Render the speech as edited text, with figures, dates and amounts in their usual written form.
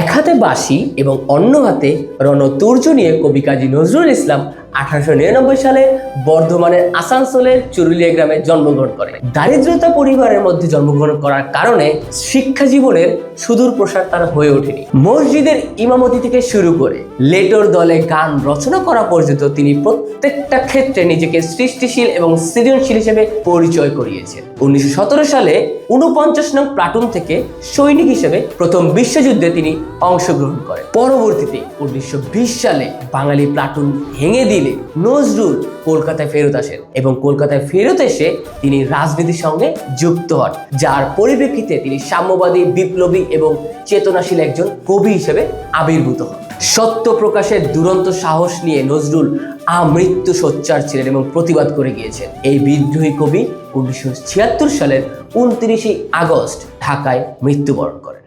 এক হাতে বাঁশি এবং অন্য হাতে রণতূর্য নিয়ে কবি কাজী নজরুল ইসলাম 1899 সালে বর্ধমানের আসানসোলের চুরুলিয়া গ্রামে জন্মগ্রহণ করেন। দারিদ্রতা পরিবারের মধ্যে জন্মগ্রহণ করার কারণে শিক্ষা জীবনের সুদূর প্রসার তার হয়ে ওঠেনি। মসজিদের ইমামতি থেকে শুরু করে লেটোর দলে গান রচনা করা পর্যন্ত তিনি প্রত্যেকটা ক্ষেত্রে নিজেকে সৃষ্টিশীল এবং সৃজনশীল হিসেবে পরিচয় করিয়েছেন। 1917 সালে 49 নং প্লাটুন থেকে সৈনিক হিসেবে প্রথম বিশ্বযুদ্ধে তিনি অংশগ্রহণ করেন। পরবর্তীতে 1920 সালে বাঙালি প্লাটুন ভেঙে দিলে নজরুল কলকাতায় ফেরত আসেন এবং কলকাতায় ফেরত এসে তিনি রাজনীতির সঙ্গে যুক্ত হন, যার পরিপ্রেক্ষিতে তিনি সাম্যবাদী, বিপ্লবী এবং চেতনাশীল একজন কবি হিসেবে আবির্ভূত হন। সত্য প্রকাশের দুরন্ত সাহস নিয়ে নজরুল আমৃত্যু সোচ্চার ছিলেন এবং প্রতিবাদ করে গিয়েছেন। এই বিদ্রোহী কবি 1976 সালের 29 আগস্ট ঢাকায় মৃত্যুবরণ করেন।